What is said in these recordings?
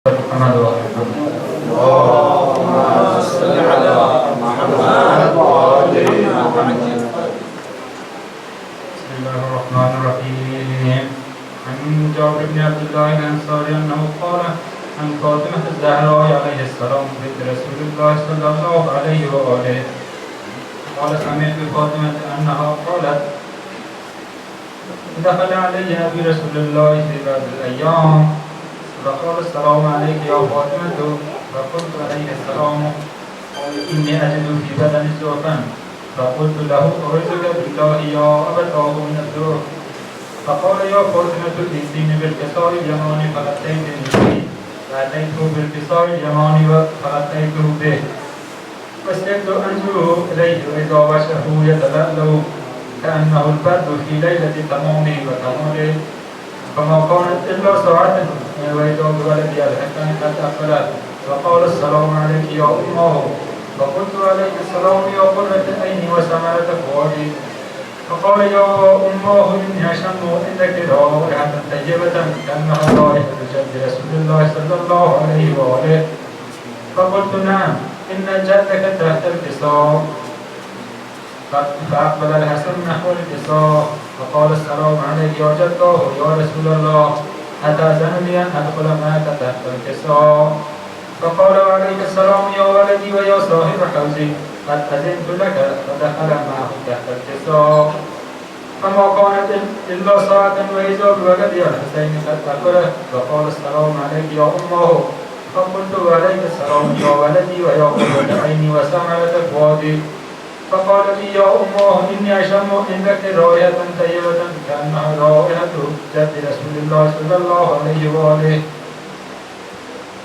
محمد اللهم صل على محمد وآل محمد. بسم الله الرحمن الرحيم. عن جابر بن عبد الله الأنصاري أنه قال عن فاطمة الزهراء عليه السلام بنت رسول الله صلى الله عليه وآله قال سمعت فاطمة أنها قالت دخل علي أبي رسول الله في بعض الأيام فقال السلام عليك يا فاطمة فقلت عليه السلام قال إني أجد في بدني ضعفا فقلت له أعوذك بالله يا أبتاه من الضعف فقال يا فاطمة ائتيني بالقصاء اليماني فأتيتني به فأتيته بالقصاء اليماني فأتيته به فاستكت أنظر إليه وإذا وجهه يتلألأ كأنه البرد في ليلة تمامه وكماله فما كانت إلا ساعة وإذا بولدي الحسن قد أقبلت فقال السلام عليك يا أمه فقلت عليك السلام يا قرة عيني وثمرة فؤادي فقال يا أمه إني أشم عندك رائحة طيبة كأنها رائحة جد رسول الله صلى الله عليه وآله فقلت نعم إن جدك تحت الكساء فأقبل الحسن نحو الكساء فقال السلام عليك يا جداه يا رسول الله أتأذن لي أن أدخل معك تحت الكساء فقال عليك السلام يا ولدي ويا صاحب حوزي قد أذنت لك فدخل معه تحت الكساء فما كانت إلا ساعة وإذا بولدي الحسين قد أقبله فقال السلام عليك يا أمه فقلت عليك السلام يا ولدي ويا قرة عيني وثمرة فؤادي فقال لي يا أمه إني أشم عندك رائحة طيبة كأنها رائحة جد رسول الله صلى الله عليه وآله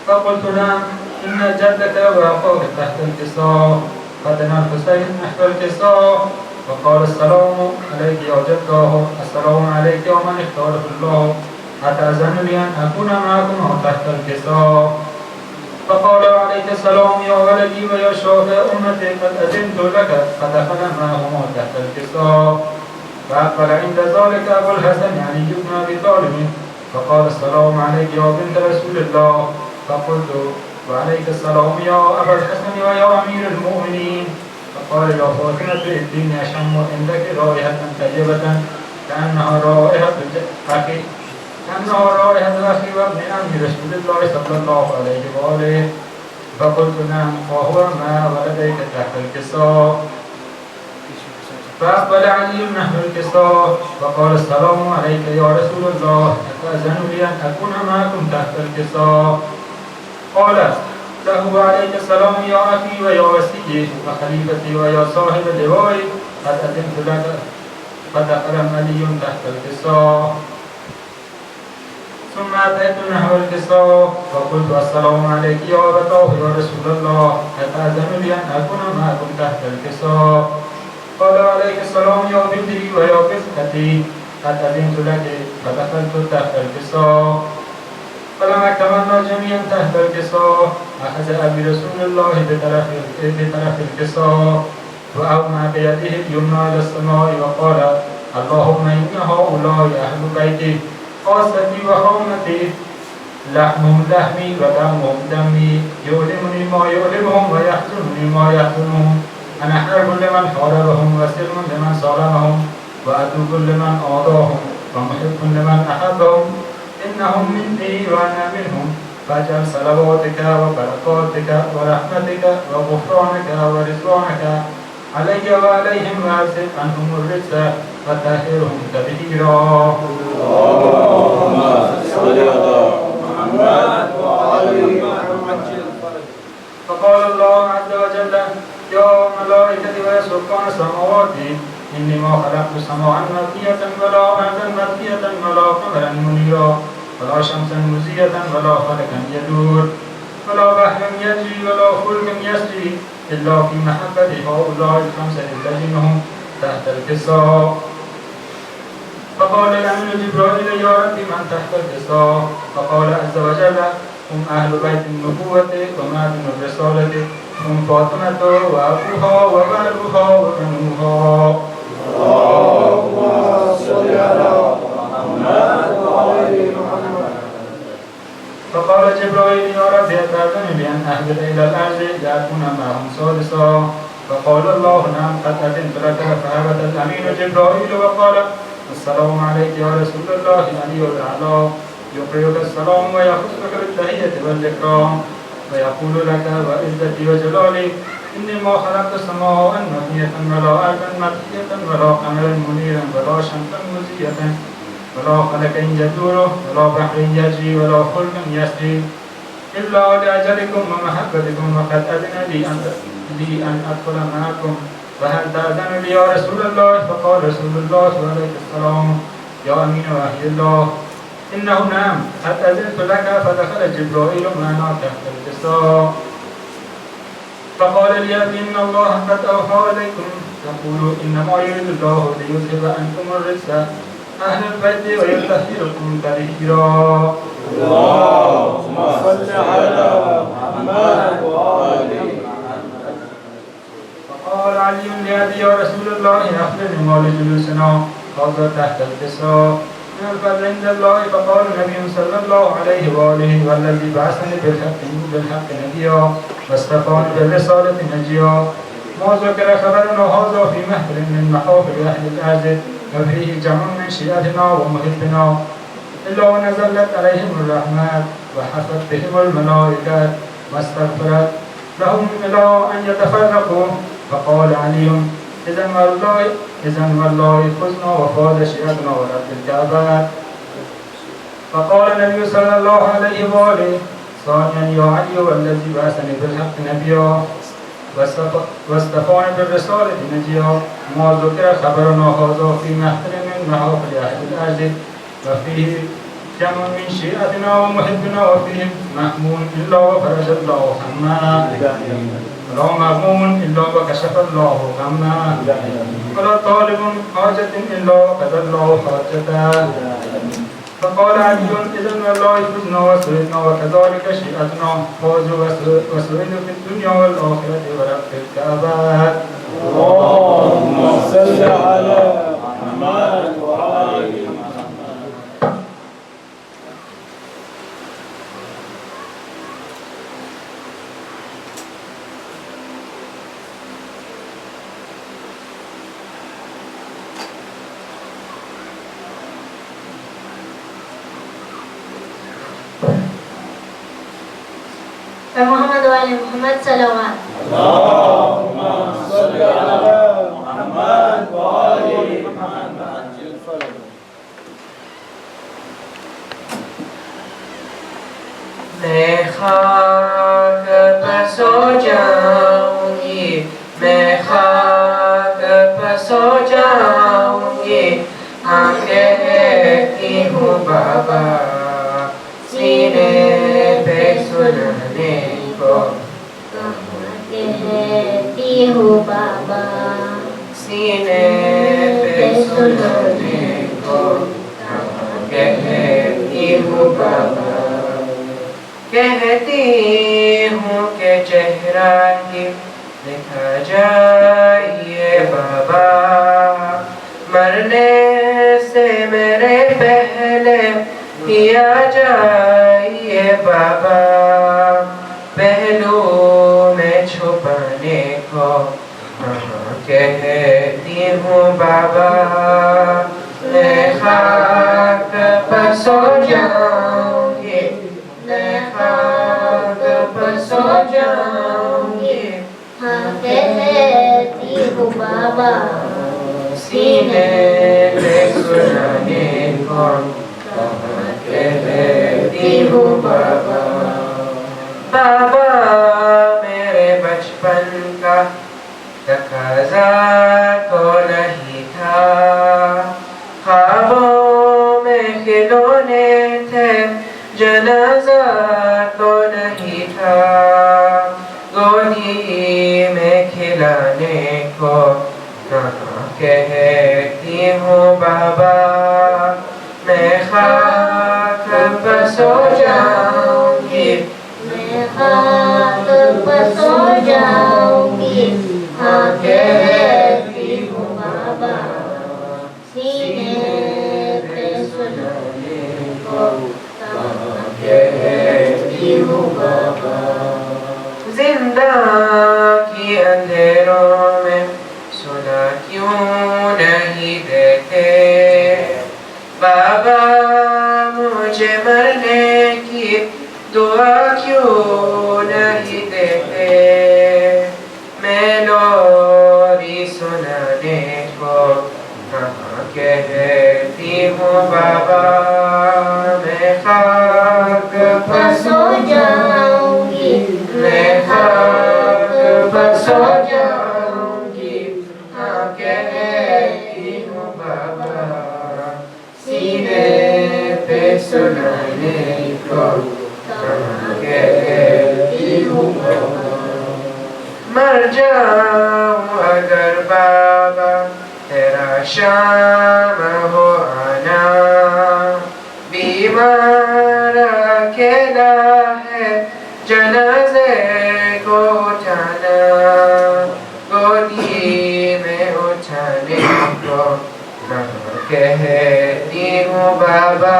فقلت نعم إن جدك وأخوك تحت الكساء فدنا الحسين نحو الكساء فقال السلام عليك يا جداه السلام عليك ومن اختاره الله أتأذن لي أن أكون معكم تحت الكساء فقال عليك السلام يا ولدي ويا شافع أمتي قد أذنت لك فدخل معهما تحت الكساء فأقبل عند ذلك أبو الحسن علي بن أبي طالب فقال السلام عليك يا بنت رسول الله فقلت وعليك السلام يا أبا الحسن ويا أمير المؤمنين فقال يا فاطمة ائتيني أشم عندك رائحة طيبة كأنها رائحة أخي وابن عم رسول الله صلى الله عليه وآله فقلت نعم وهو ما ولديك تحت الكساء فأقبل علي نحو الكساء فقال السلام عليك يا رسول الله أتأذن لي أن أكون معكم تحت الكساء قال له عليك السلام يا أخي ويا وسيدي وخليفتي ويا صاحب اللواء قد أذنت لك فدخل علي تحت الكساء ثم أتيت نحو الكساء فقلت السلام عليك يا أبتاه يا رسول الله أتأذن لي أن أكون معكم تحت الكساء قال عليك السلام يا بنتي ويا قفتي قد أذنت لك فدخلت تحت الكساء فلما اكتملنا جميعا تحت الكساء أخذ أبي رسول الله بطرف الكساء وأومى بيده اليمنى إلى السماء وقال اللهم إن هؤلاء أهل بيتي خاصتي وحومتي لحمهم لحمي ودمهم دمي يؤلمني ما يؤلمهم ويحزنني ما يحزنهم أنا حرب لمن حاربهم وسلم لمن صالمهم وأتوب لمن آذاهم ومحب لمن أحبهم إنهم مني وأنا منهم فاجعل صلواتك وبركاتك ورحمتك وغفرانك ورضوانك علي وعليهم وأزل عنهم الرجس وطهرهم تطهيرا. اللهم صل على محمد وآل محمد. فقال الله عز وجل يا ملائكتي ويا سكان السماوات إني ما خلقت سماء مطية ولا أرضا مطية ولا قمرا منيرا ولا شمسا مزية ولا فلكا يدور ولا بحرا يجري ولا فلك يسري إلا في محبة هؤلاء الخمسة الذين هم تحت الكساء. فقال الأمين جبرائيل يا رب من تحت الكساء فقال عز وجل هم أهل بيت النبوة ومعدن الرسالة هم فاطمة وأبوها وولدها وبنوها. اللهم صل على محمد وآل محمد. فقال فقال جبرائيل يا رب أتأذن لي أن أهبط إلى الأرض لأكون معهم سادسا فقال الله نعم قد أذنت لك فهبط الأمين جبرائيل وقال السلام عليك يا رسول الله العلي الأعلى يقرئك السلام ويخصك بالتحية والإكرام ويقول لك وعزتي وجلالي إني ما خلقت السماء مبنية ولا أرضا مطفية ولا قمرا منيرا ولا شمسا مزية ولا فلكا يدور ولا بحر يجري ولا فلك يسري إلا لأجلكم ومحبتكم وقد أذن لي أن أدخل معكم فهل تأذن لي يا رسول الله فقال رسول الله عليه السلام يا أمين وحي الله إنه نعم قد أذنت لك فدخل جبرائيل معنا تحت الكساء فقال لي إن الله قد أوحى عليكم يقول إنما يريد الله ليذهب عنكم الرجس أهل البيت ويطهركم تطهيرا اللهم صل على محمد وآل محمد. فقال علي لأبي يا رسول الله أخبرني ما لجلوسنا هذا تحت الكساء من الفضل عند الله فقال النبي صلى الله عليه وآله والذي بعثني بالحق نبيا واصطفاني بالرسالة نجيا ما ذكر خبرنا هذا في محفل من محافل أهل الأرض وفيه جمع من شيعتنا ومحبنا إلا ونزلت عليهم الرحمات وحفت بهم الملائكة واستغفرت لهم إلى أن يتفرقوا فقال علي إذن والله فزنا وفاز شيعتنا ورب الكعبات فقال النبي صلى الله عليه وآله ثانيا يا علي والذي بعثني بالحق نبيا واصطفاني بالرسالة نجيا ما ذكر خبرنا هذا في محفل من محافل أهل الأرض وفيه جمع من شيعتنا ومحبنا وفيهم مهموم إلا وفرج الله همنا ولا مغموم إلا وكشف الله غمنا ولا طالب حاجة إلا وقضى الله حاجته فقال علي إذن والله فزنا وسعدنا وكذلك شيعتنا فازوا وسعدوا في الدنيا والآخرة ورب الكعبات اللهم صل على محمد وآل محمد. محمد وآل محمد صلوات. اللهم صل على محمد وآل محمد. میں خاک پر سو جاؤں گی میں خاک پر سو جاؤں گی ہاں کہتی ہوں بابا سینے پہ سننے کو کہتی ہوں بابا سینے پہ سننے کو کہتی ہوں بابا کہتی ہوں کہ چہرہ ہی دکھا جائیے بابا مرنے سے میرے پہلے ہی آ جائیے بابا پہلو میں چھپانے کو کہتی ہوں بابا میں خاک پر سو جاؤں گی میں خاک پر سو جاؤں گی ہاں کہتی ہوں بابا سینے پہ سنانے کو کہتی ہوں بابا بابا میرے بچپن کا تقاضا تو نہیں تھا خوابوں میں کھلونے تھے جنازہ تو نہیں تھا گودی میں کھلانے کو کہتی ہوں بابا میں خاک پر سو جاؤں گی میں خاک پر سو جاؤں گی ہاں کہتی ہوں بابا سینے پہ سنانے کو کہتی کی اندھیروں میں سنا کیوں نہیں دیتے بابا مجھے مرنے کی دعا کیوں نہیں دیتے میں لوری سنانے کو کہاں کہتی ہوں بابا میں خاک پر سو جاؤں گی میں خاک پر سو جاؤں گی ہاں کہتی ہوں بابا سینے پہ سنانے کو کہاں کہتی ہوں بابا مر جاؤں اگر بابا تیرا شام ہو آنا بیمار اکیلا ہے جنازے کو اٹھانا گودی میں اٹھانے کو کہاں کہتی ہوں بابا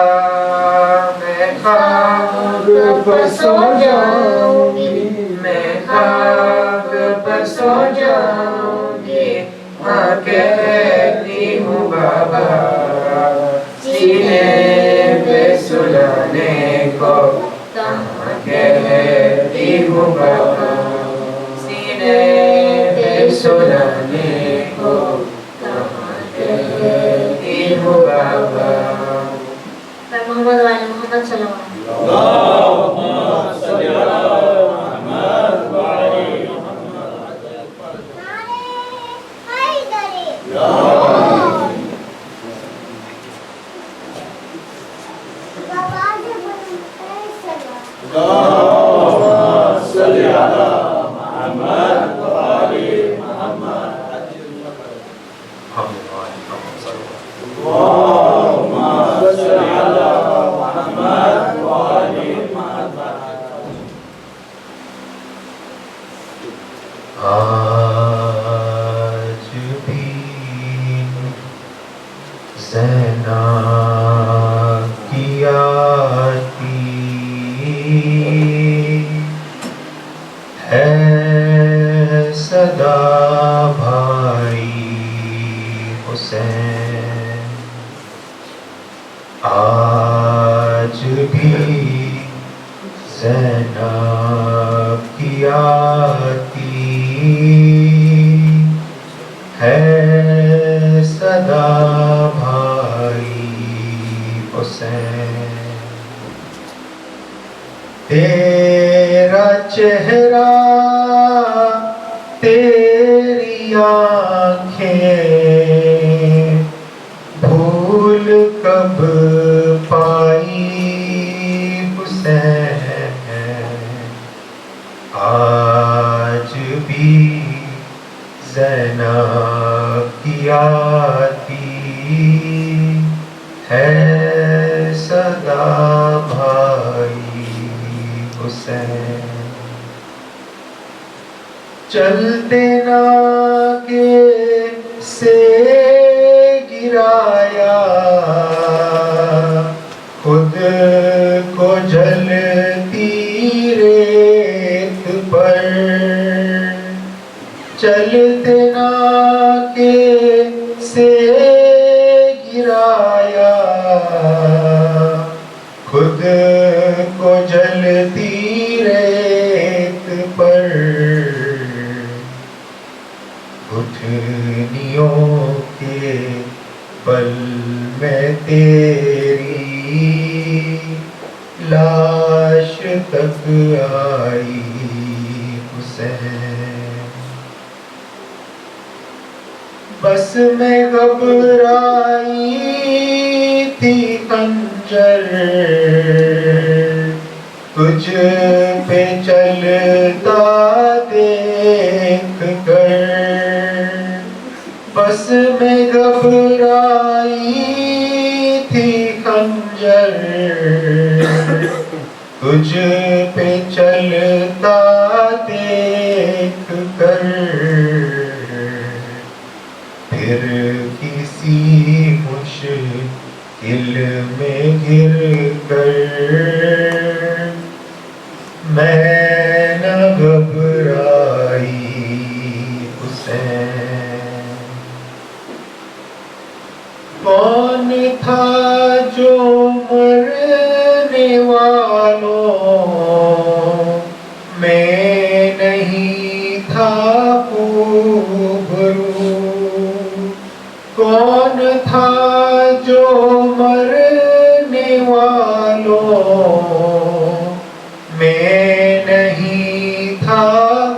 میں خاک پر سو جاؤں گی میں خاک پر سو جاؤں گی ہاں کہتی ہوں بابا سینے پہ سلانے کو کہاں کہتی ہوں بابا سینے پہ سلانے کو کہاں کہتی ہوں بابا محمد وعلی محمد صلی اللہ علیہ وسلم اللهم صل على محمد وعلى اللهم صل على محمد وعلى محمد اللهم صل على محمد وعلى محمد آج بھی زینا کی آتی ہے صدا بھائی حسین آج بھی زینب کی آتی ہے صدا بھائی حسین تیرا چہرہ تیری آنکھیں بھول کب پائی حسین آج بھی زینب کی آتی ہے صدا بھائی حسین چلتے ناکے سے گرایا خود کو جلتی ریت پر چلتے ناکے سے گرایا خود کو جلتی ریت پر گھٹنیوں کے بل میں تیری لاش تک آئی حسین بس میں گھبرائی تھی خنجر تجھ پہ چلتا دیکھ کر بس میں گھبرائی تھی خنجر تجھ پہ چلتا دیکھ کر پھر کسی مشکل میں گر کر میں نہ گھبرائی تھا جو مرنے والوں میں نہیں تھا خوبرو؟ کون تھا جو مرنے والوں میں نہیں تھا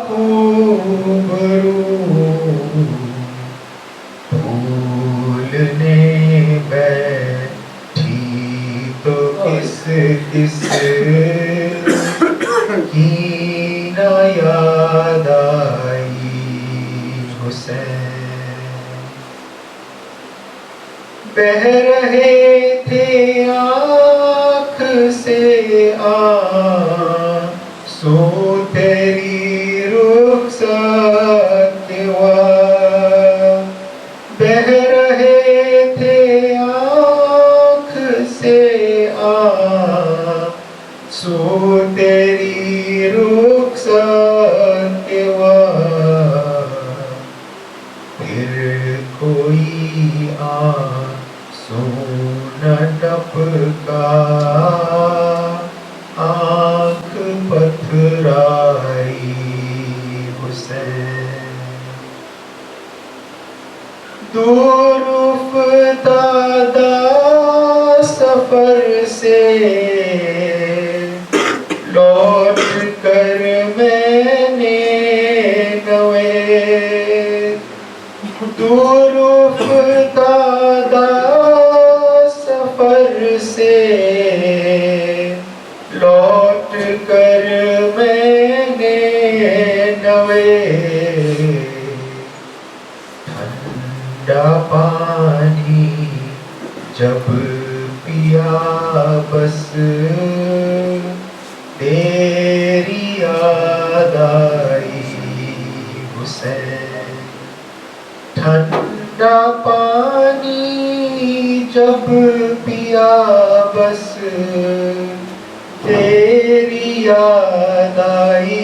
خوبرو؟ بھولنے بیٹھی تو کس کس کی نہ یاد آئی حسین؟ بہہ رہے تھے آنکھ سے آنسو تیری رخصت کے وقت، بہہ رہے تھے آنکھ سے آنسو تیری رخصت کے وقت، پھر کوئی آنسو نہ ٹپکا، آنکھ پتھرائی حسین۔ دور افتادہ سفر سے لوٹ کر میں نے نوے، دور افتادہ سفر سے لوٹ کر میں نے نوے، ٹھنڈا پانی جب پیا بس تیری یاد آئی حسین۔ ٹھنڈا پانی جب پیا بس تیری یاد آئی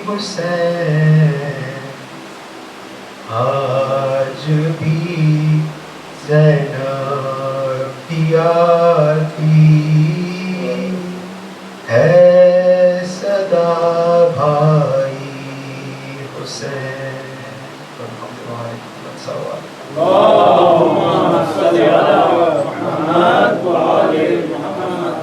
حسین۔ آج بھی زینب دیا کی ہے صدا بھائی حسین۔ اللهم صل على محمد وآل محمد۔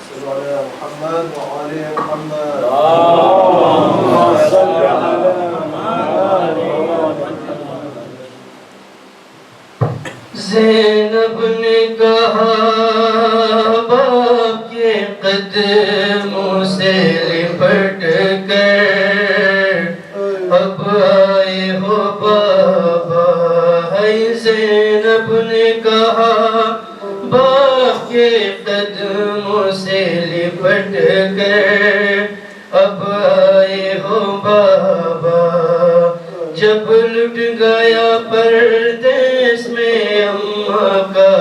صلوا على محمد وآل محمد۔ اللهم صل على محمد وآل محمد۔ زینب نے کہا باپ کے قدموں سے لپٹ کر اب آئے ہو بابا، ہے زینب نے کہا باپ کے قدموں سے لپٹ کر اب آئے ہو بابا، جب لٹ گیا پردیس میں اماں کا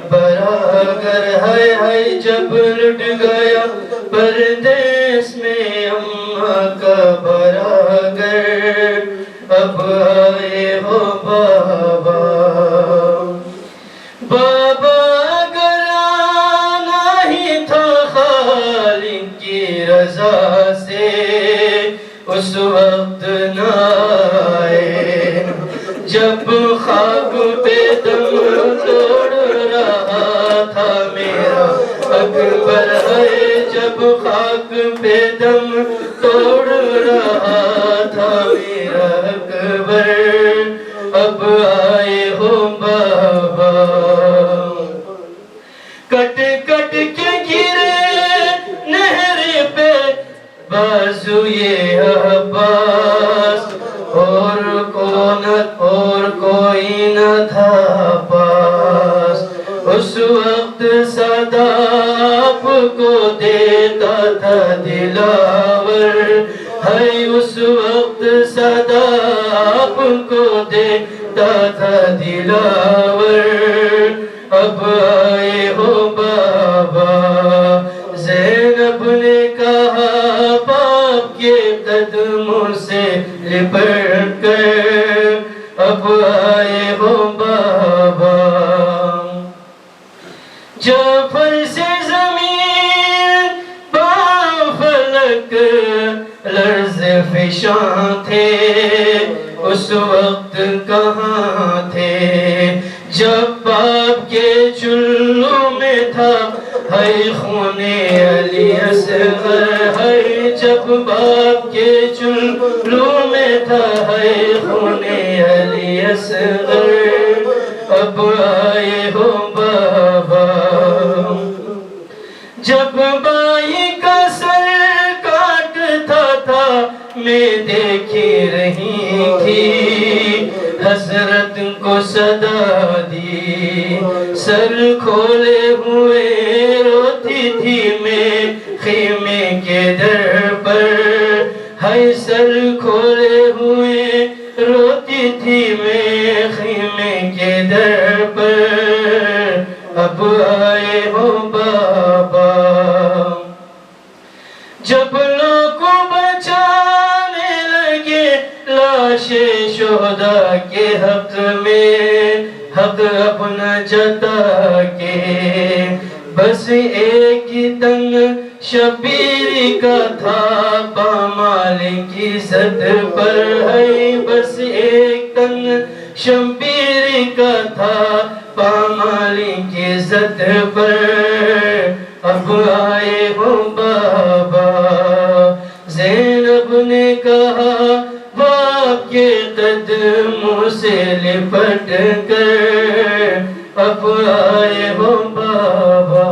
براگر، ہے جب لٹ گیا پردیس میں اماں کا براگر، اب آئے ہو بابا۔ بابا اگر آنا ہی تھا خالق کی رضا سے اس وقت نہ آئے، جب خاک پہ دم توڑ رہا تھا میرا اکبر، ہے جب خاک پہ دم توڑ رہا تھا میرا اکبر، اب آئے ہو بابا۔ کٹ کٹ کے گرے نہر پہ بازوئے عباس، اور کوئی نہ تھا پاس، اس وقت صدا آپ کو دیتا تھا دلاور، ہے اس وقت صدا آپ کو دیتا تھا دلاور، اب آئے ہو بابا زینب نے کہا باپ کے قدموں سے لپٹ کر اب آئے ہو بابا جعفر سے زمین فلک لرز فشاں تھے اس وقت کہاں تھے جب باپ کے چلو میں تھا ہے خون علی اصغر ہے جب باپ کے چلو میں تھا ہے خون علی اصغر اب آئے ہو بابا جب بائی کا سر کاٹتا تھا میں دیکھی رہی تھی حسرت کو صدا دی سر کھولے ہوئے روتی تھی میں خیمے کے در پر ہے سر کھولے ہوئے روتی تھی میں خیمے کے در پر اب آئے ہو بابا جب لوگ کو بچانے لگے لاش شہداء کے حق میں حق اپنا جتا کے بس ایک ہی تنگ شبیر کا تھا پامال کی سط پر ہے بس ایک تنگ شبیر کا تھا پامال کی سط پر اب آئے ہو بابا زینب نے کہا باپ کے قدموں سے لپٹ کر اب آئے ہو بابا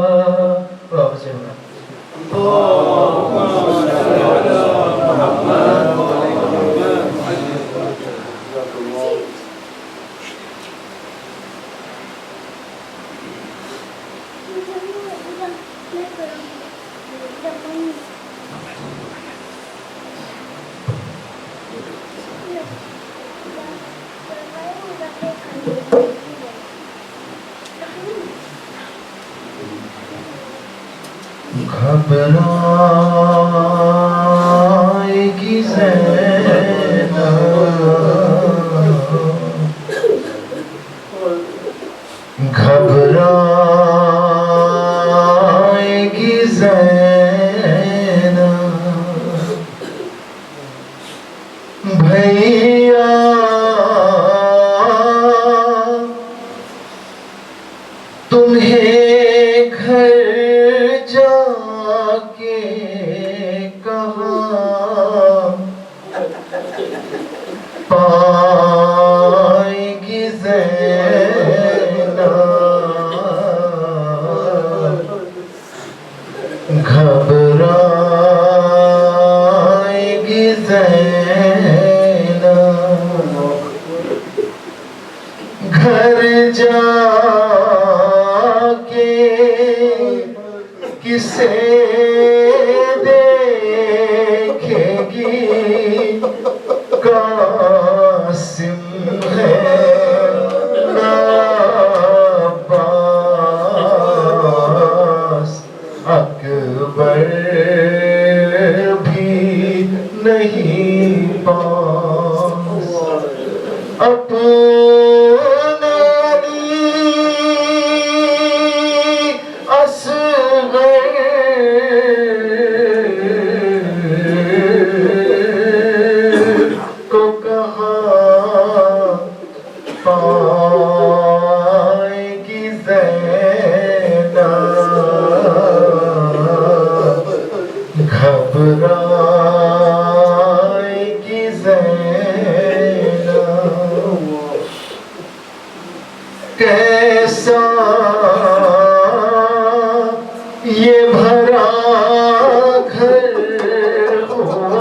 گھبرائے گی زینب گھبرائے گی زینب بھیا تمہیں گھر جا کے کہاں پائے گی زینب گھبرائے گی زینب گھر جا کسے دیکھے گی قاسم ہے عباس اکبر بھی نہیں پاس اپنے کو کہاں پائے گی زینب گھبرائے گی زینب کیسا یہ بھرا گھر ہوا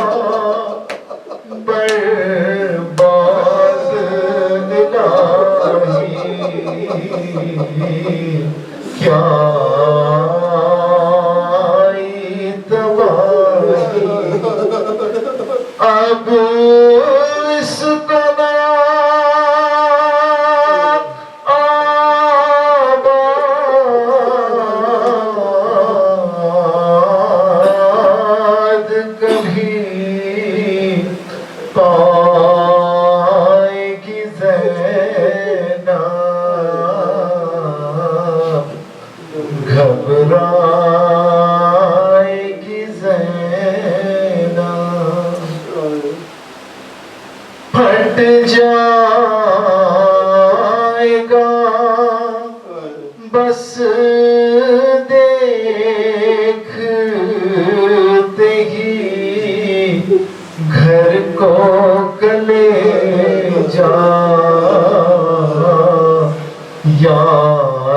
برباد الہی کیا تباہی اب اس کو آباد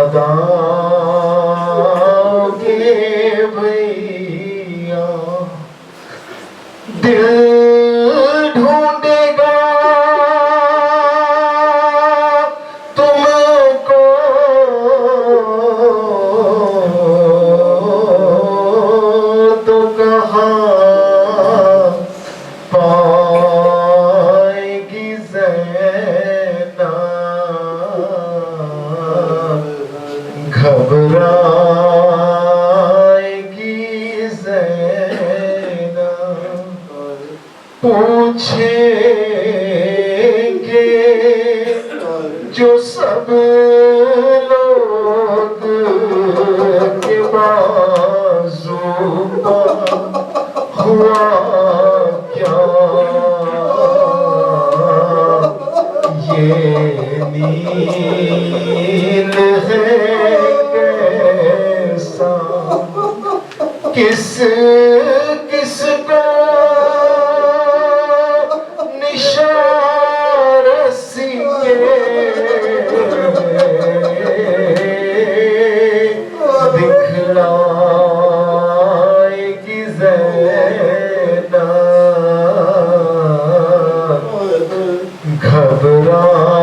یاد آؤگے بھیا دل ڈھونڈے گا تم کو تو کہاں پائے گی زینب گھبرائے گی زینب پوچھیں گے جو سب لوگ کہ بازو پر ہوا کیا یہ نیل ہے کیسا کس کس کو نشان رسیے دکھلائے گی زینب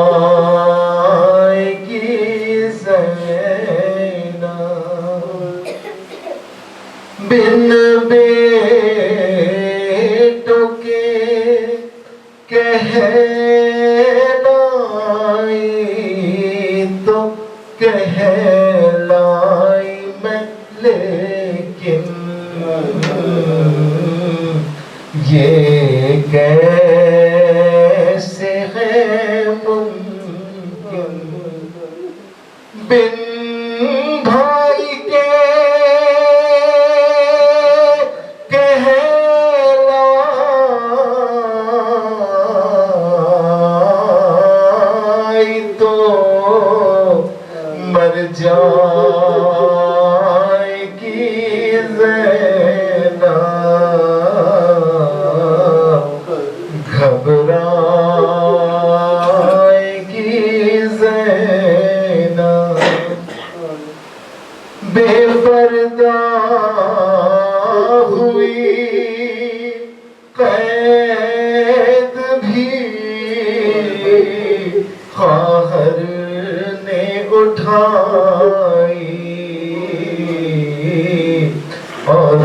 گھبرائے گی زینب بن بیٹوں کے کہلائی تو کہلائی میں لیکن یہ کیسے ہے ممکن بن بھائی کے کہلائی تو مر جائے گی زینب گھبرائے گی زینب بے پردہ ہوئی قید بھی خواہر نے اٹھائی اور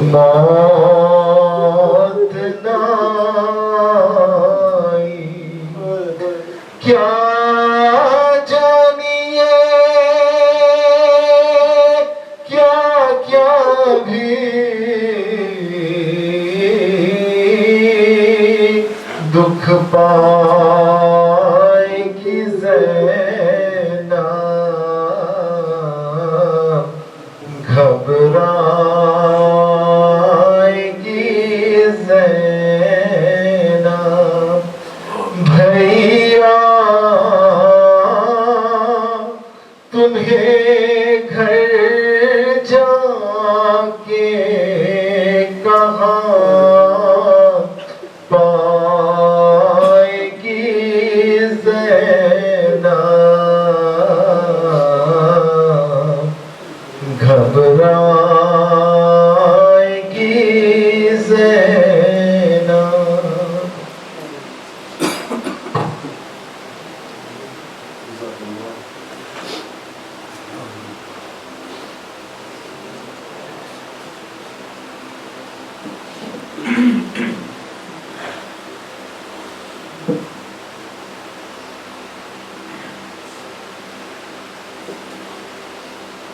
موت نہ آئی کیا جانیے کیا کیا بھی دکھ پائے گی زینب گھبرائے گی زینب بھیا تمہیں گھر جا کے کہاں پائے گی زینب گھبرائے گی زینب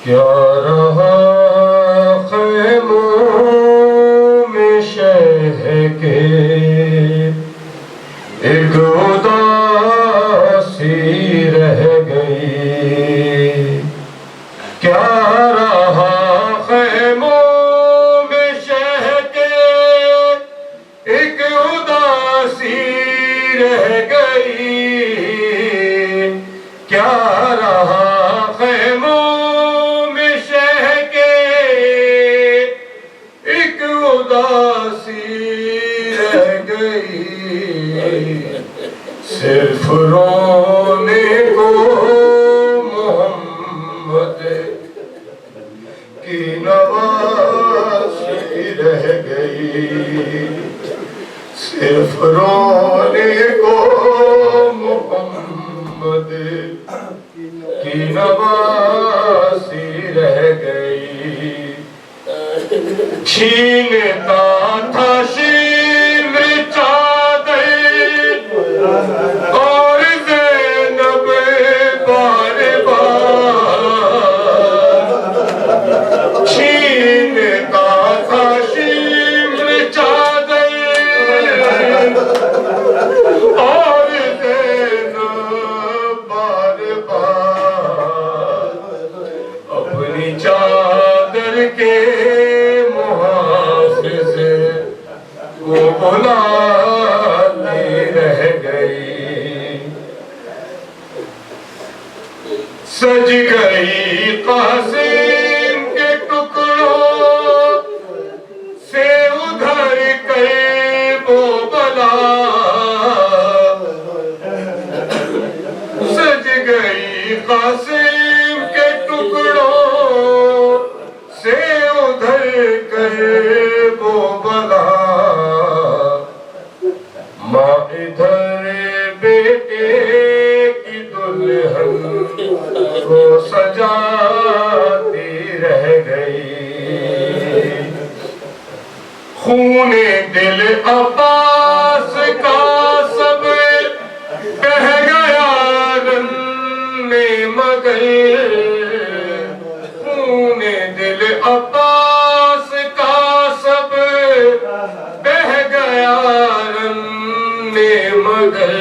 کیا رہا خیموں میں شہ کے ایک اداسی رہ گئی کیا رہا خیموں میں شہ کے ایک اداسی رہ گئی کیا رہا خیموں صرف رونے کو محمد محمد کی نواسی رہ گئی چھینتا تھا شمر چادر اور زینب بار بار چھینتا تھا شمر چادر اور زینب بار بار اپنی چادر کے محافظ کو بلاتی رہ گئی سج گئی قاسم کے ٹکڑوں سے ادھر کر وہ بلا سج گئی قاسم کے ٹکڑوں سے ادھر کر وہ بلا ماں ادھر بیٹے کی دلہن کو سجاتی رہ گئی خون دل عباس کا سب بہہ گیا رن مگر خون دل عباس کا سب بہہ گیا رن مگر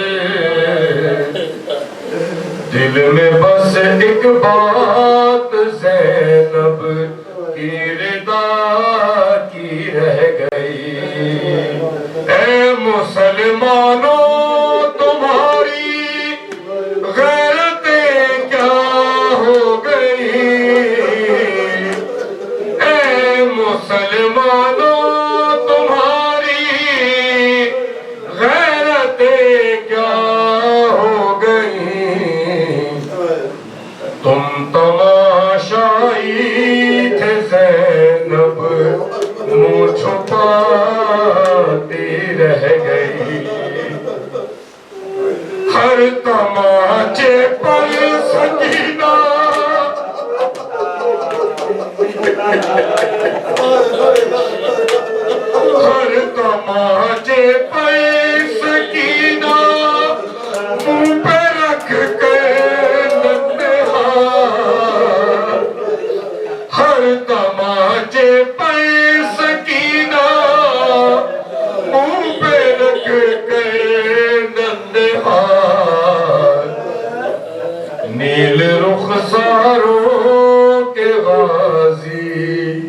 دل میں بس ایک بات زینب کی رضا کی رہ گئی اے مسلمانوں تمہاری غیرتیں کیا ہو گئی اے مسلمانوں تمہاری غیرتیں کیا ہو گئی تم تماشائی تھے زینب منہ چھپاتی رہ گئی ہر تماچے پر سکینہ ہر تماچے پر سکینہ منہ پہ رکھ کر ہر تماچے پر سکینہ منہ پہ رکھ کر نندہار نیل رخساروں کے غازی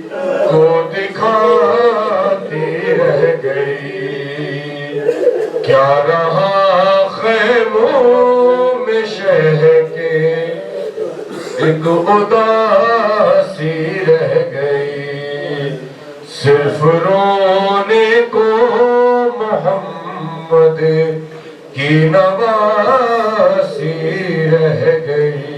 کو دکھاتی رہ گئی کیا رہا خیموں میں شہ کے ایک اداسی رہ گئی صرف رونے کو محمد کی نواسی رہ گئی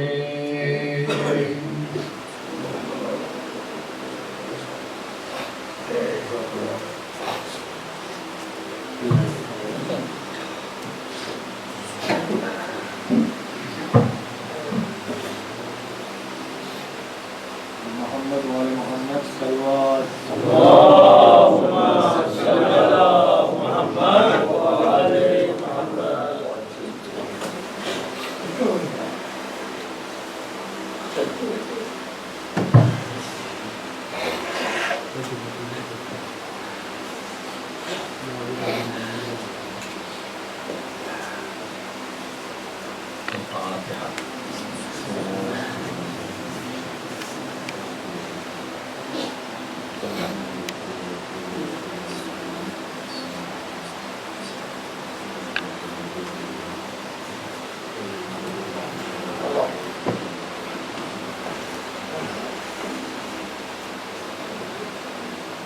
محمد وآل محمد صلوات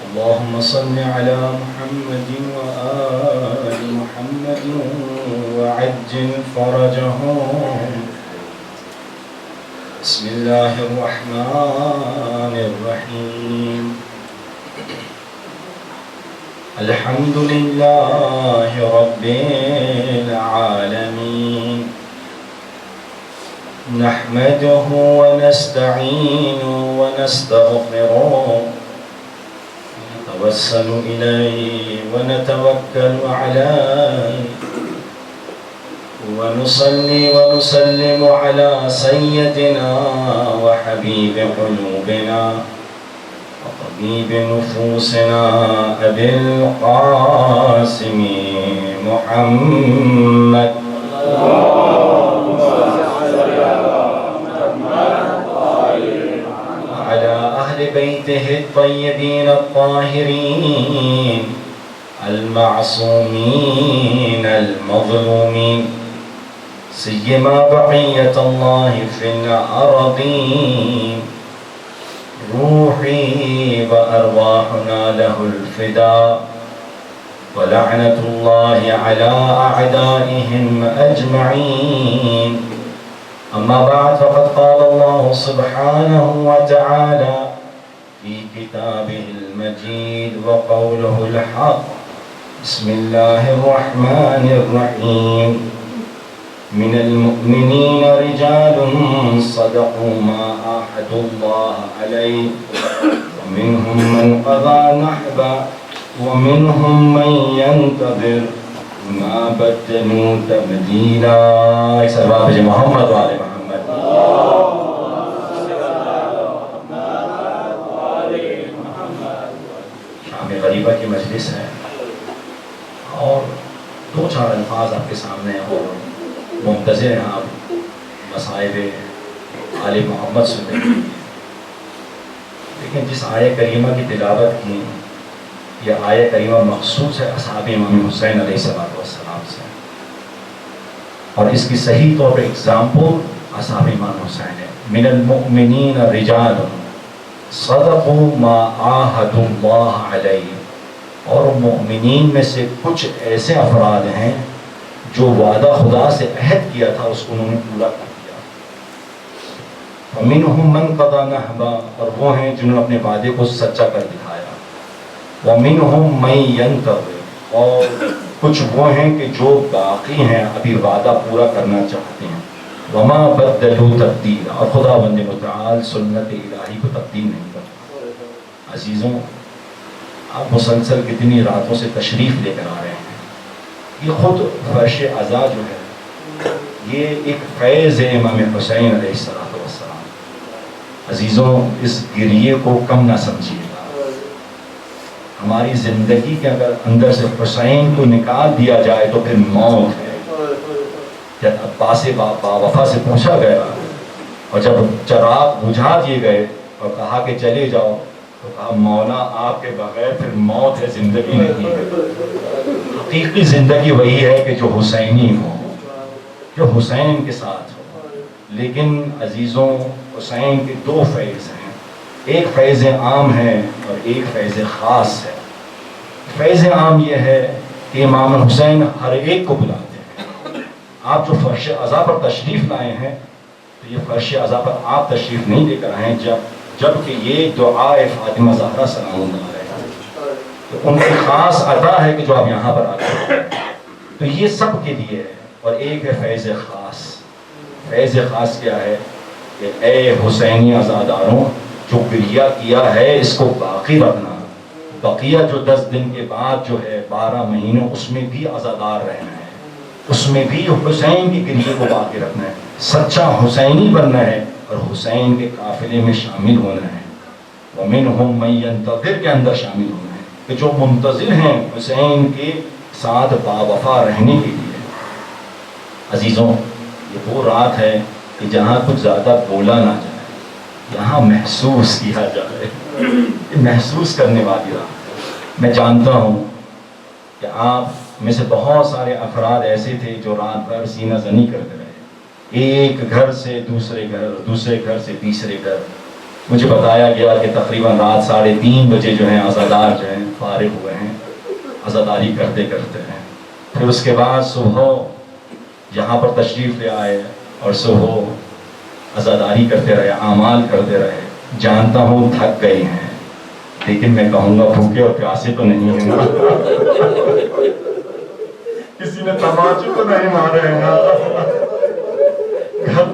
اللهم صل على محمد وآل محمد وعجل فرجهم بسم الله الرحمن الرحيم الحمد لله رب العالمين نحمده ونستعينه ونستغفره نتوسل إليه ونتوكل عليه ونصلي ونسلم على سيدنا وحبيب قلوبنا وطبيب نفوسنا أبي القاسم محمد وعلى أهل بيته الطيبين الطاهرين المعصومين المظلومين سيما بقية الله في الأرضين روحي وأرواحنا له الفداء ولعنة الله على أعدائهم أجمعين أما بعد فقد قال الله سبحانه وتعالى في كتابه المجيد وقوله الحق بسم الله الرحمن الرحيم من المؤمنين رجال صدقوا ما عاهدوا الله عليه ومنهم من قضى نحبه ومنهم من ينتظر ما بدلوا تبديلا سباب محمد وآل محمد شام غریبہ کی مجلس ہے اور دو چار الفاظ آپ کے سامنے اور منتظر ہیں آپ مصائب آل محمد سننے کے لیے. لیکن جس آیہ کریمہ کی تلاوت کی یہ آیہ کریمہ مخصوص ہے اصحاب امام حسین علیہ السلام سے اور اس کی صحیح طور پر اگزامپل اصحاب امام حسین ہے. من المؤمنین رجال صدقوا ما عاهدوا اللہ علیہ اور مؤمنین میں سے کچھ ایسے افراد ہیں جو وعدہ خدا سے عہد کیا تھا اس کو انہوں نے پورا کر دیا. ومنهم من قضى نحبا اور وہ ہیں جنہوں نے اپنے وعدے کو سچا کر دکھایا. ومنهم من ينتظر اور کچھ وہ ہیں کہ جو باقی ہیں ابھی وعدہ پورا کرنا چاہتے ہیں. وما بدلوا تبدیلا اور خدا بند متعال سنت الہی کو تبدیل نہیں کرتا. عزیزوں آپ مسلسل کتنی راتوں سے تشریف لے کر آ رہے ہیں. یہ خود فرش عزا جو ہے یہ ایک فیض ہے امام حسین علیہ السلام. عزیزوں اس گریے کو کم نہ سمجھیے گا. ہماری زندگی کے اگر اندر سے حسین کو نکال دیا جائے تو پھر موت ہے. جب عباس با وفا سے پوچھا گیا اور جب چراغ بجھا دیے گئے اور کہا کہ چلے جاؤ تو کہا مولا آپ کے بغیر پھر موت ہے, زندگی نہیں ہے. حقیقی زندگی وہی ہے کہ جو حسینی ہو, جو حسین کے ساتھ ہو. لیکن عزیزوں حسین کے دو فیض ہیں, ایک فیض عام ہے اور ایک فیض خاص ہے. فیض عام یہ ہے کہ امام حسین ہر ایک کو بلاتے ہیں. آپ جو فرش عزا پر تشریف لائے ہیں تو یہ فرش عزا پر آپ تشریف نہیں لے کر آئے ہیں جبکہ یہ دعا فاطمہ زہرا سلام اللہ علیہا تو ان کی خاص عطا ہے کہ جو آپ یہاں پر آتے ہیں. تو یہ سب کے لیے ہے. اور ایک ہے فیض خاص. فیض خاص کیا ہے کہ اے حسینی عزاداروں جو گریہ کیا ہے اس کو باقی رکھنا. بقیہ جو 10 دن کے بعد جو ہے 12 مہینوں اس میں بھی عزادار رہنا ہے, اس میں بھی حسین کی گریہ کو باقی رکھنا ہے. سچا حسینی بننا ہے اور حسین کے قافلے میں شامل ہونا ہے. ومنہم من ینتظر کے اندر شامل ہونا ہے کہ جو منتظر ہیں حسین کے ساتھ باوفا رہنے کے لیے. عزیزوں یہ وہ رات ہے کہ جہاں کچھ زیادہ بولا نہ جائے, یہاں محسوس کیا جائے. یہ محسوس کرنے والی رات. میں جانتا ہوں کہ آپ میں سے بہت سارے افراد ایسے تھے جو رات بھر سینہ زنی کرتے رہے, ایک گھر سے دوسرے گھر, دوسرے گھر سے تیسرے گھر. مجھے بتایا گیا کہ تقریباً رات 3:30 بجے جو ہیں عزادار جو ہیں فارغ ہوئے ہیں, عزاداری کرتے کرتے ہیں. پھر اس کے بعد صبح یہاں پر تشریف لے آئے اور صبح عزاداری کرتے رہے, اعمال کرتے رہے. جانتا ہوں تھک گئے ہیں لیکن میں کہوں گا بھوکے اور پیاسے تو نہیں ہیں. کسی نے تماچے تو نہیں مارے ہیں, گھر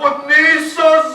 1900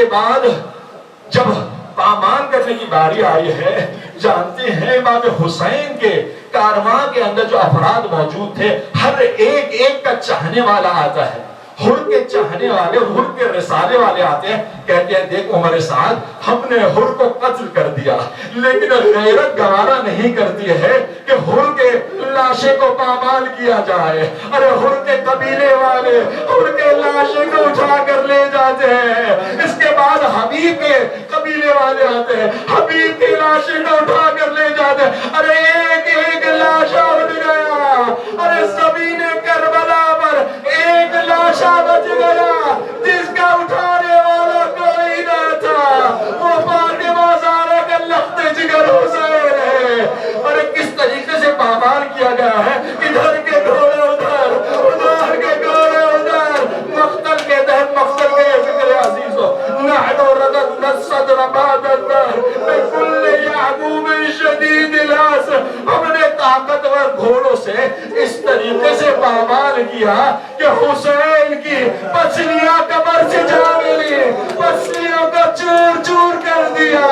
کے بعد جب پامال کرنے کی باری آئی ہے، جانتے ہیں امام حسین کے کارواں کے اندر جو افراد موجود تھے، ہر ایک کا چاہنے والا آتا ہے، حر کے چاہنے والے اور حر کے رسالے والے آتے ہیں، کہتے ہیں دیکھ عمر سعد، ہم نے حر کو قتل کر دیا، لیکن غیرت گوارا نہیں کرتی ہے کہ حر کے لاشے کو پامال کیا جائے۔ ارے حر کے قبیلے والے حر کے لاشے کو اٹھا کر لے جاتے ہیں، اس کے بعد حبیب کے قبیلے والے آتے ہیں، حبیب کے لاشے کو اٹھا کر لے جاتے ہیں۔ ارے ایک لاشا اٹھ گیا، ارے زمین کربلا پر ایک لاشا بچ گیا جس کا اٹھانے والا کوئی نہ تھا، وہ فاطمہ زہرا کا لخت جگر حسین ہے۔ اور کس طریقے سے پامال کیا گیا ہے، ادھر کے گھوڑے ادھر، ادھر کے گھوڑے ادھر، مقتل کے تحت مقتل کے فکر عزیزو، نحن رددنا الصدر بعد الدهر بكل يعقوب شدید الاس، ہم نے طاقتور گھوڑوں سے اس طریقے سے پامال کیا کہ حسین کی پسلیاں کمر سے جا ملی، پسلیوں کو چور چور کر دیا۔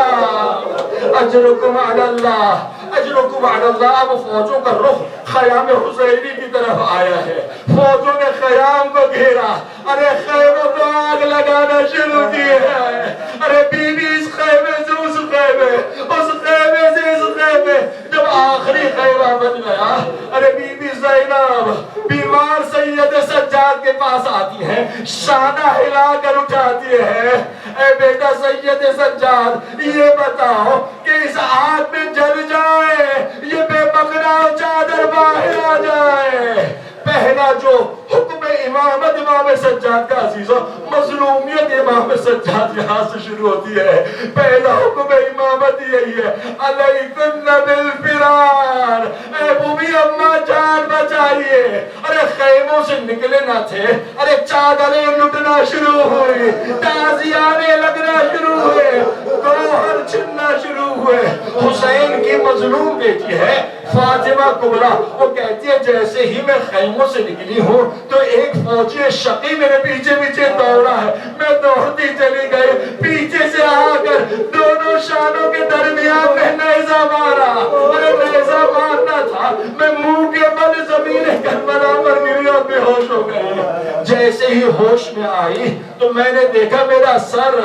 اجرکم علی اللہ، اجرکم علی اللہ۔ اب فوجوں کا رخ خیام حسینی کی طرف آیا ہے، فوجوں نے خیام کو گھیرا، ارے خیموں کو آگ لگانا شروع کی ہے، ارے بی بی اس خیمے سے اس خیمے، اس خیمے سے اس خیمے، جب آخری خیمہ بن گیا، ارے بی بی زینب بیمار سید سجاد کے پاس آتی ہے، شانہ ہلا کر اٹھاتی ہے، اے بیٹا سید سجاد یہ بتاؤ کہ اس آگ میں جل جائے، یہ بے مقنا چادر باہر آ جائے۔ پہلا جو حکم امامت امام سجاد کا عزیزو، مظلومیت امام سجاد یہاں سے شروع ہوتی ہے، پہلا حکم امامت یہی ہے، علیکن بالفرار، اے بوبی اماں جان بچائیے۔ ارے خیموں سے نکلے نہ تھے، ارے چادریں لٹنا شروع ہوئی، تازیانے لگنا شروع ہوئے، گوہر چھننا شروع ہوئے۔ حسین کی مظلوم بیٹی ہے فاطمہ کبریٰ، وہ کہتی ہے جیسے ہی میں خیموں سے نکلی ہوں تو ایک فوجی شقی میرے پیچھے پیچھے دوڑا ہے، میں دوڑتی چلی گئی، پیچھے سے آ کر دونوں شانوں کے درمیان میں نیزہ مارا، ارے نیزہ مارنا تھا، میں منہ کے بل زمین کربلا پر گری اور بے ہوش ہو گئی۔ جیسے ہی ہوش میں آئی تو میں نے دیکھا میرا سر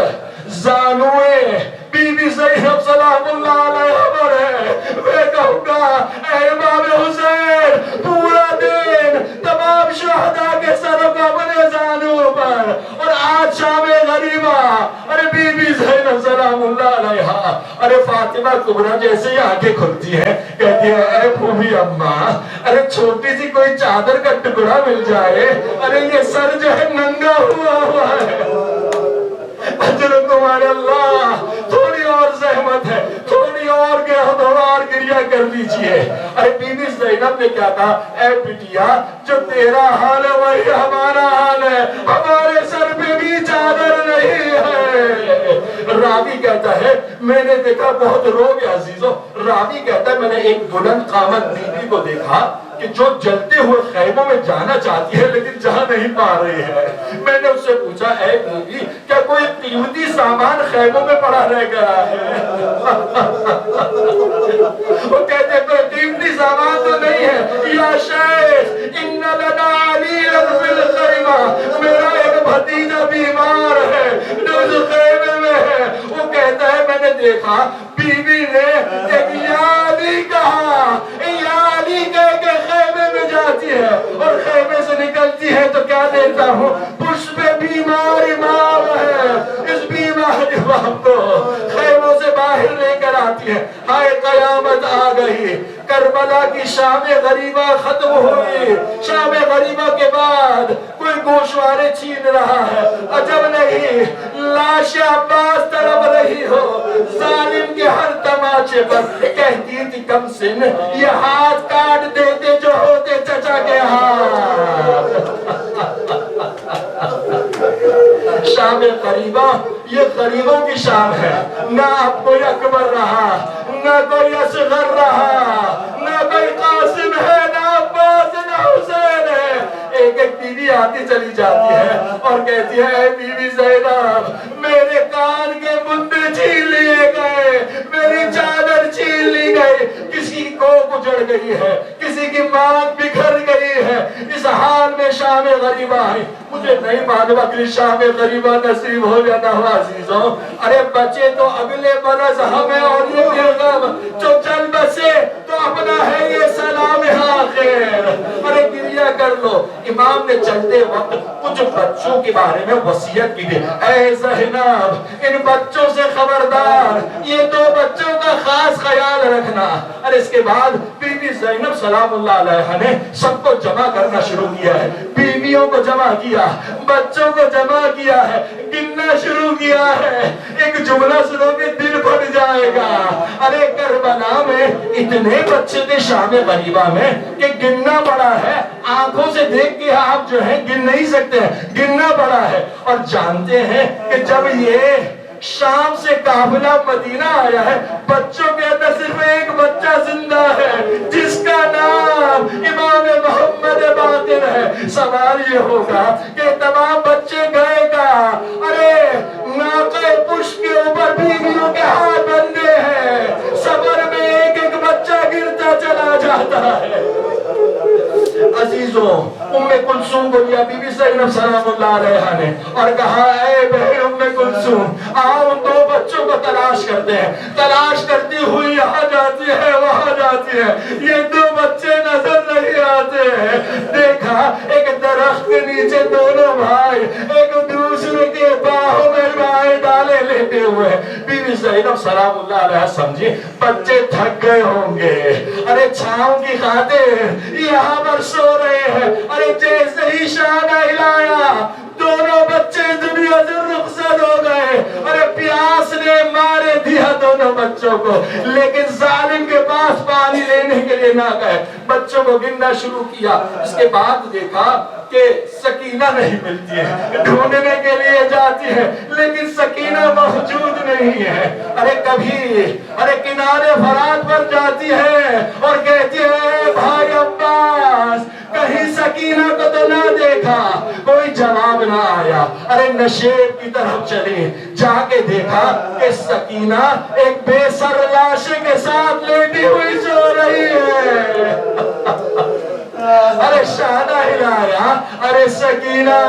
زانوئے بی بی زینب سلام اللہ علیہ پر ہے۔ میں کہوں گا اے امام حسین، پورا دن تمام شہداء کے سروں کو اپنے زانوں پر، اور آج شام غریبہ، ارے بی بی زینب سلام اللہ علیہ، ارے فاطمہ کبریٰ جیسے ہی آنکھیں کھلتی ہیں کہتی ہے اے پھوپھی اماں، ارے چھوٹی سی کوئی چادر کا ٹکڑا مل جائے، ارے یہ سر جو ہے ننگا ہوا ہے۔ اجرکم علی اللہ، تھوڑی اور زحمت ہے، تھوڑی اور گریہ کر لیجئے۔ ارے بی بی زینب نے کیا کہا، اے بٹیا جو تیرا حال ہے وہی ہمارا حال ہے، ہمارے سر پہ بھی چادر نہیں ہے۔ راوی کہتا ہے میں نے دیکھا بہت رو گیا عزیزو، راوی کہتا ہے میں نے ایک بلند قامت بی بی کو دیکھا کہ جو جلتے ہوئے خیموں میں جانا چاہتی ہے لیکن جا نہیں پا رہی ہے۔ میں نے اس سے پوچھا اے بی بی کیا کوئی قیمتی سامان خیموں میں پڑا رہ گیا ہے؟ وہ کہتے ہیں کوئی قیمتی سامان تو نہیں ہے یا شیخ، ان لنا علیلا فی الخیمہ، میرا ایک بھتیجا بیمار ہے جو اس خیمے میں ہے۔ وہ کہتا ہے میں نے دیکھا بی بی نے ایک یا علی کہا، یا علی کہہ کے خیمے میں جاتی ہے اور خیمے سے نکلتی ہے تو کیا دیکھتا ہوں، پشت پہ بیمار امام ہے، اس بیمار امام کو خیموں سے باہر لے کر آتی ہے۔ ہائے قیامت آ گئی، کربلا کی شام غریبہ ختم ہوئی، شام غریبہ کے بعد کوئی گوشوارے چھین رہا ہے، عجب نہیں لاش عباس تڑپ رہی ہو، ظالم کے ہر تماچے پر کہتی تھی کم سن یہ ہاتھ کاٹ دیتے جو ہوتے چچا کے ہاتھ۔ شام قریبہ یہ غریبوں کی شام ہے، نہ اب کوئی اکبر رہا، نہ کوئی اصغر رہا، نہ کوئی قاسم ہے، نہ عباس، نہ حسین ہے، ایک ایک بیوی آتی چلی جاتی ہے اور کہتی ہے اے بیوی زینب میرے کان کے بندے چھین لیے گئے, میری چادر چھین لی گئی, کسی کو اجڑ گئی ہے, کسی کی مانگ بکھر گئی ہے. اس حال میں شام غریبہ آئی. مجھے نہیں معلوم اگلی شام غریبہ نصیب ہو جانا ہو عزیزوں. ارے بچے تو اگلے برس ہمیں اور یہ پیغام جو چل بسے تو اپنا ہے یہ سلام آخر. ارے گریہ کر لو. امام نے چلتے وقت کچھ بچوں کے بارے میں وصیت کی تھی. اے زینب ان بچوں سے خبردار, یہ 2 بچوں کا خاص خیال رکھنا. اور اس کے بعد بی بی زینب سلام اللہ علیہ نے سب کو جمع کرنا شروع کیا ہے. بیویوں کو جمع کیا, بچوں کو جمع کیا ہے, گننا شروع کیا ہے. ایک جملہ سنو کہ دل پھٹ جائے گا. ارے کربلا میں اتنے بچے تھے شام غریبہ میں کہ گننا پڑا ہے. آنکھوں سے دیکھ کے آپ جو ہے گن نہیں سکتے, گننا پڑا ہے. اور جانتے ہیں کہ جب یہ شام سے قافلہ مدینہ آیا ہے, بچوں کے اندر صرف ایک بچہ زندہ ہے جس کا نام امام محمد باقر ہے. سوال یہ ہوگا کہ تمام بچے گئے گا. ارے ناقہ پشت کے اوپر بیویوں کے ہاتھ بندھے ہیں, سفر میں ایک ایک بچہ گرتا چلا جاتا ہے. عزیزوں ام کلثوم کو لیا بی بی زینب سلام اللہ علیہ نے اور کہا اے بہن ام کلثوم آؤ ان 2 بچوں کو تلاش کرتے ہیں. تلاش کرتی ہوئی یہاں جاتی ہے وہاں جاتی ہے, یہ 2 بچے نظر نہیں آتے ہیں. دیکھا ایک درخت کے نیچے دونوں بھائی ایک دوسرے کے باہوں میں بائیں ڈالے لیتے ہوئے. بی بی زینب سلام اللہ علیہ سمجھی بچے تھک گئے ہوں گے, ارے چھاؤں کی خاطر یہاں پر سو رہے ہیں. ارے جیسے ہی شانہ ہلایا دونوں بچے دنیا سے رخصت ہو گئے. ارے پیاس نے مارے دیا دونوں بچوں کو, لیکن ظالم کے پاس پانی لینے کے لیے نہ گئے. بچوں کو گننا شروع کیا. اس کے بعد دیکھا کہ سکینہ نہیں ملتی ہے, ڈھونڈنے کے لیے جاتی ہے لیکن سکینہ موجود نہیں ہے. ارے کنارے فرات پر جاتی ہے اور کہتی ہے بھائی عباس کہیں سکینہ کو تو نہ دیکھا, کوئی جواب نہ آیا. ارے نشیب کی طرف چلی, جا کے دیکھا کہ سکینہ ایک بے سر لاشے کے ساتھ لیٹی ہوئی سو رہی ہے. ارے شانہ ہلایا, ارے سکینہ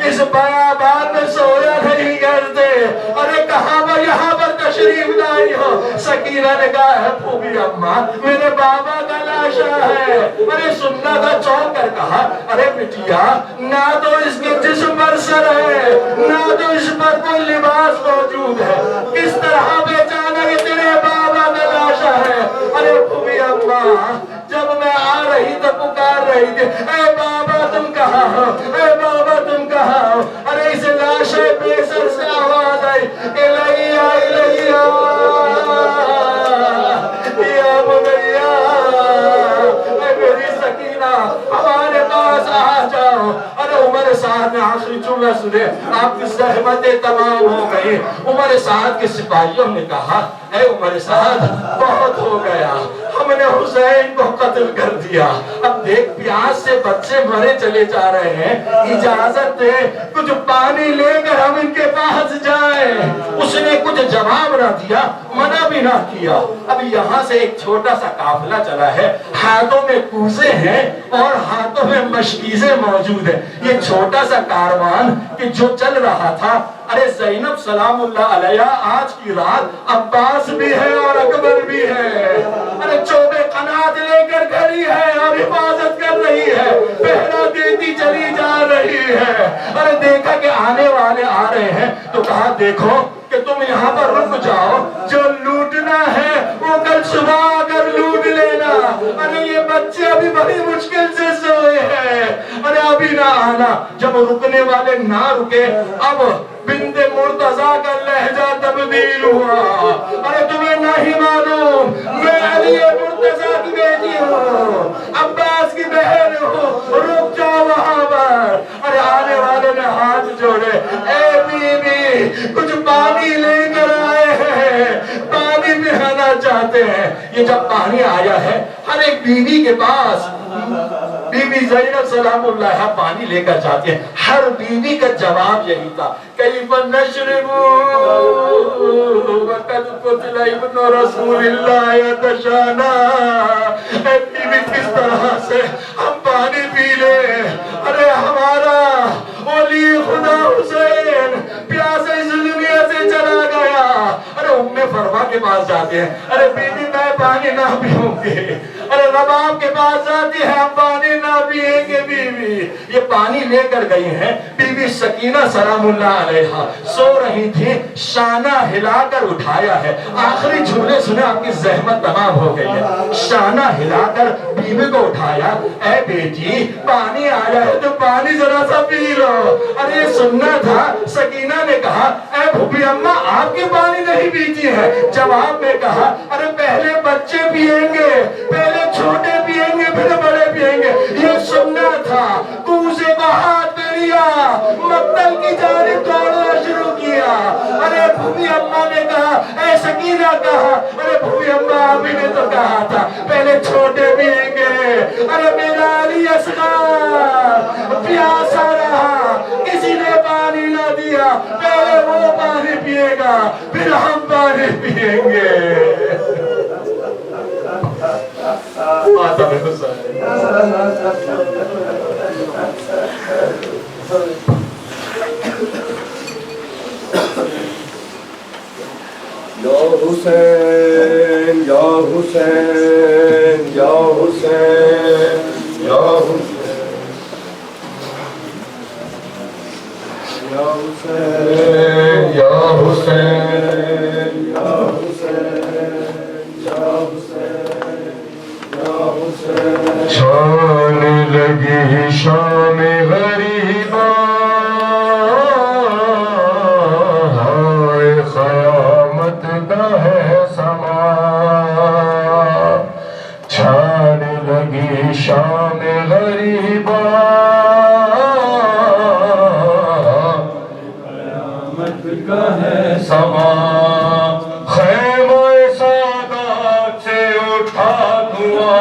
اس بیابان میں سویا نہیں کرتے, ارے کہاں پر یہاں پر تشریف لائی ہو. سکینہ نے کہا ہے پھوپھی اماں میرے بابا کا لاشا ہے. ارے سننا تھا, چونک کر کہا ارے بٹیا نہ تو اس کے جسم پر سر ہے نہ تو اس پر کوئی لباس موجود ہے, کس طرح پہچانا کہ تیرے بابا کا لاشا ہے. ارے پھوپھی اماں جب میں آ رہی تو پکار رہی تھی اے بابا تم کہاں ہو, اے بابا تم کہاں ہو. ارے اس لاشے بے سر سے آواز آئی الہیا الہیا یا بنیا, اے میری سکینہ ہمارے پاس آ جاؤ. ارے عمر سعد نے آخری جملہ سنے, آپ کی زحمتیں تمام ہو گئی. عمر سعد کے سپاہیوں نے کہا اے عمر سعد بہت ہو گیا, ہم نے حسین کو قتل کر دیا, اب دیکھ پیاس سے بچے مرے چلے جا رہے ہیں, اجازت دے کچھ پانی لے کر ہم ان کے پاس جائیں. اس نے کچھ جواب نہ دیا, منع بھی نہ کیا. اب یہاں سے ایک چھوٹا سا قافلہ چلا ہے, ہاتھوں میں کوزے ہیں اور ہاتھوں میں مشکیزیں موجود ہیں. یہ چھوٹا سا کاروان کہ جو چل رہا تھا. ارے زینب سلام اللہ علیہ آج کی رات عباس بھی ہے اور اکبر بھی ہے. ارے چوبے قنات لے کر کھڑی ہے اور حفاظت کر رہی ہے, پہرا دیتی چلی جا رہی ہے. ارے دیکھا کہ آنے والے آ رہے ہیں تو کہا دیکھو کہ تم یہاں پر رک جاؤ, جو لوٹنا ہے وہ کل صبح اگر لوٹ لینا. ارے یہ بچے ابھی بڑی مشکل سے سوئے ہیں, ارے ابھی نہ آنا. جب رکنے والے نہ رکے اب بنت مرتضیٰ کا لہجہ تبدیل ہوا. ارے تمہیں نہیں معلوم میں علی مرتضیٰ کی بیٹی ہوں, عباس کی بہن ہوں, رک جاؤ وہاں پر. ارے آنے والے نے ہاتھ جوڑے, اے بی بی کچھ پانی لے کر آئے ہیں, پانی پلانا چاہتے ہیں. یہ جب پانی آیا ہے ہر ایک بیوی کے پاس, بیوی بی زینب سلام اللہ پانی لے کر جاتی ہے. ہر بیوی کا جواب یہی تھا, کیف نشرب وقد قتل ابن رسول اللہ یتشانا. اے بیوی کس طرح سے ہم پانی پی لیں؟ ارے ہمارا ولی خدا حسین پیاسے اس دنیا سے چلا گیا. ارے ام فرما کے پاس جاتے ہیں, ارے بیوی میں پانی نہ پیوں گے. ارے رباب کے پاس جاتی ہے, ہم پانی نہ پیئیں گے بیوی. یہ پانی لے کر گئی ہیں. بیوی سکینہ سلام اللہ علیہا سو رہی تھی, شانہ ہلا کر اٹھایا ہے. آخری جملے سنے, آپ کی زحمت تمام ہو گئی ہے. شانہ ہلا کر بیوی کو اٹھایا, اے بیٹی پانی آیا ہے تو پانی ذرا سا پی لو. ارے یہ سننا تھا. سکینہ نے کہا, اے بھوپی اماں آپ کی پانی نہیں پیتی ہے. جواب میں کہا, ارے پہلے بچے پیئیں گے, پہلے چھوٹے پیئیں گے پھر بڑے پیئیں گے. یہ سننا تھا. کوزے کو ہاتھ میں لیا, مقتل کی جانب دوڑنا شروع کیا. ارے بھوپی اماں نے کہا, اے سکینہ کہا, ارے بھوپی اماں آپ ہی نے تو کہا تھا پہلے چھوٹے پیئیں گے. ارے میرا علی اصغر پیاسا رہا, کسی نے پانی نہ دیا. پہلے وہ پانی پیے گا پھر ہم پانی پیئیں گے. ماتم حسین یا حسین یا حسین یا حسین یا حسین یا حسین یا حسین یا حسین یا حسین یا حسین. چھانے لگی شام غریبا, ہائے قیامت گاہ سما. چھانے لگی شام غریبا, قیامت گاہ سما. خیمہ سادات سے اٹھا دعا,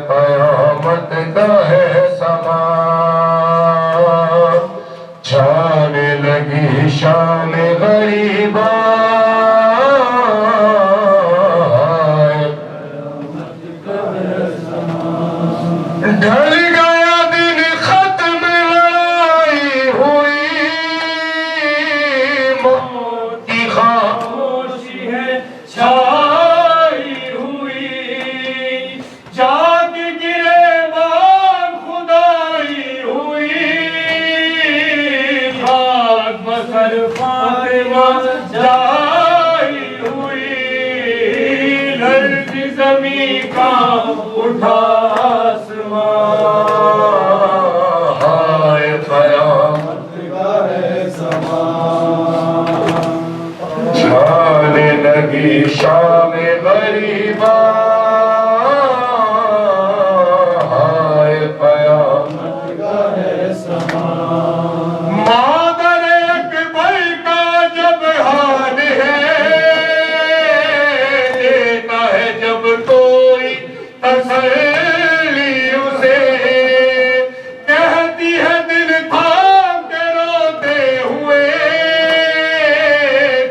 قیامت گاہ سما. چھانے لگی شام غریبا, ڈھل گیا دن ختم لڑائی ہوئی, موت کی خاموشی ہے چھائی ہوئی. جاگ گرے بان خدائی ہوئی, خاک بسر فاطمہ جائی ہوئی. لرز زمین کا اٹھا آسمان, ہائے قیامت گاہ سما. چھانے لگی شام غریبا, ہائے قیامت گاہ سما. مادر اکبر کا جب حال ہے, دیتا ہے جب کوئی تسلی اسے, کہتی ہے دل تھام کے روتے ہوئے,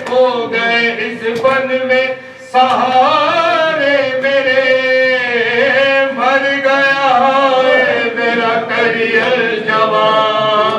کھو گئے اس بن میں سہارے میرے. مر گیا ہے میرا کریئر جوان,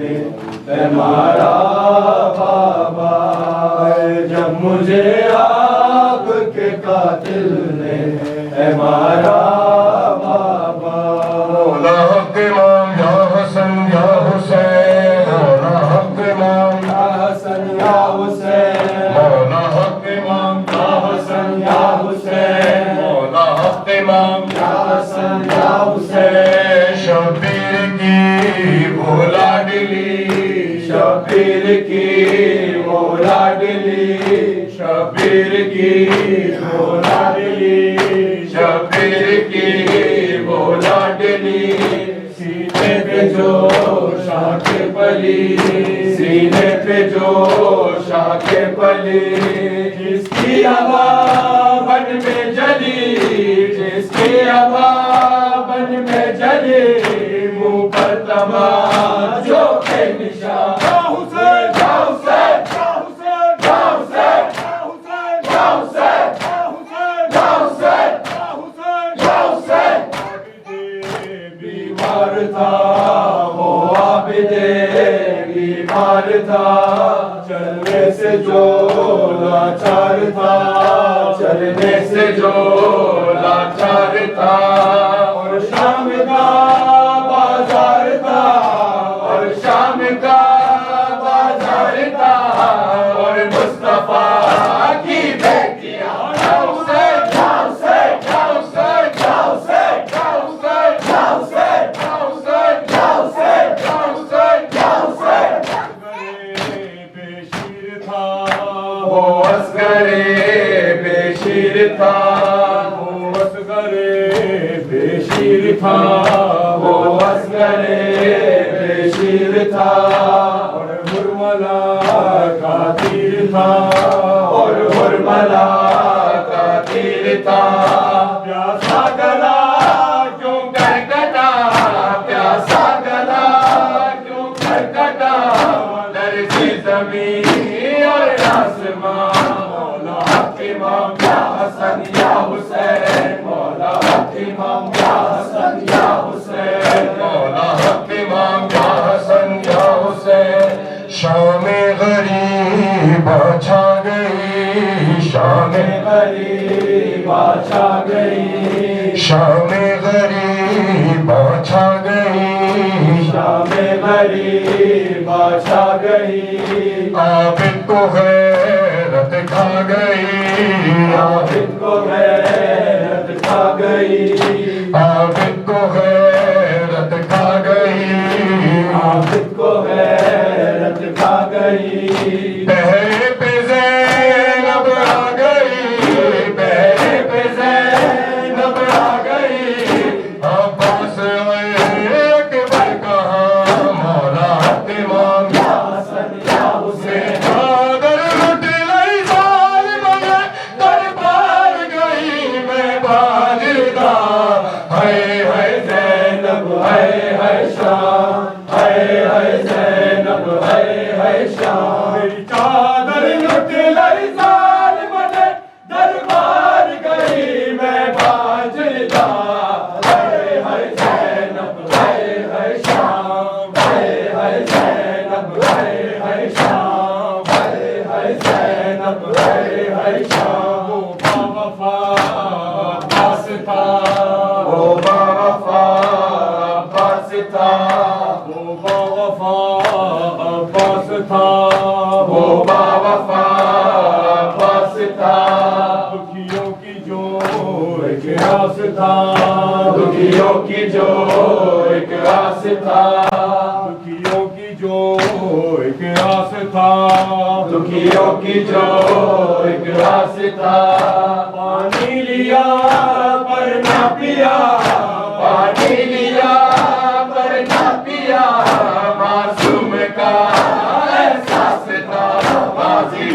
نے ہمارا بابا، جب مجھے آپ کے قاتل نے ہمارا بابا، مولا حق امام یا حسن یا حسین، مولا حق امام یا حسن یا حسین، مولا حق امام یا حسن یا حسین، مولا حق امام یا حسن یا حسین، شبیر کی وہ لاڈلی، شبیر کی وہ لاڈلی، شبیر کی وہ لاڈلی، شبیر کی وہ لاڈلی، سینے پہ جو شاہ کے پلی، سینے پہ جو شاہ کے پلی، جس کی ہوا بن میں جلی، جس کی ہوا بن میں جلی، منہ پر تمام جو کے نشان، یا حسین یا حسین یا حسین یا حسین یا حسین یا حسین یا حسین، بیمار تھا وہ عابد بیمار تھا، چلنے سے جو لاچار تھا، چلنے سے جو لاچار تھا، اور شام کا بازار تھا، اور شام کا بازار تھا، اور مصطفیٰ کی بیٹیاں، یا حسین یا حسین یا حسین یا حسین یا حسین یا حسین یا حسین یا حسین یا حسین یا حسین، بے شیر تھا وہ اصغر بے شیر تھا، وہ اصغر بے شیر تھا، وہ اصغر بے شیر تھا، اور حرملا کا تیر تھا، اور حرملا کا تیر تھا، پیاسا گلا کیوں کر کٹا، پیاسا گلا کیوں کر کٹا، لرزی زمین اور آسمان، مولا حق امام یا حسن یا حسین، مولا حق امام یا حسن یا حسین، مولا حق امام یا حسن یا حسین، شام غریب چھا گئی، شام غریب چھا گئی، شام غریب چھا گئی، شام غریب چھا گئی، عابد کو غیرت کھا گئی، عابد کو غیرت کھا گئی، عابد کو غیرت کھا گئی، عابد کو غیرت کھا گئی، پہرے پہ زینب آ گئی، پہرے پہ زینب آ گئی، عباس اکبر کہاں، مولا حق امام یا حسن یا حسین، اگر لٹ لئی ظالم نے دربار گئی میں باجدہ، ہائے ہائے زینب ہائے ہائے شام، ہائے ہائے زینب ہائے ہائے شام، میری چادر لٹ لئی ظالم نے دربار گئی میں باجدہ، ہائے ہائے زینب ہائے ہائے شام، ہائے ہائے زینب ہائے ہائے شام، ہائے ہائے زینب ہائے ہائے شام، وہ باوفا عباس تھا، وہ باوفا عباس تھا، وہ باوفا عباس تھا، وہ باوفا عباس تھا، دکھیوں کی جو ایک راس تھا، دکھیوں کی جو ایک راس تھا، دکھیوں کی جو ایک راس تھا، دکھیوں کی جو ایک راس تھا، پانی لیا پر نہ پیا، پانی لیا پر نہ پیا، معصوم کا احساس تھا، بازی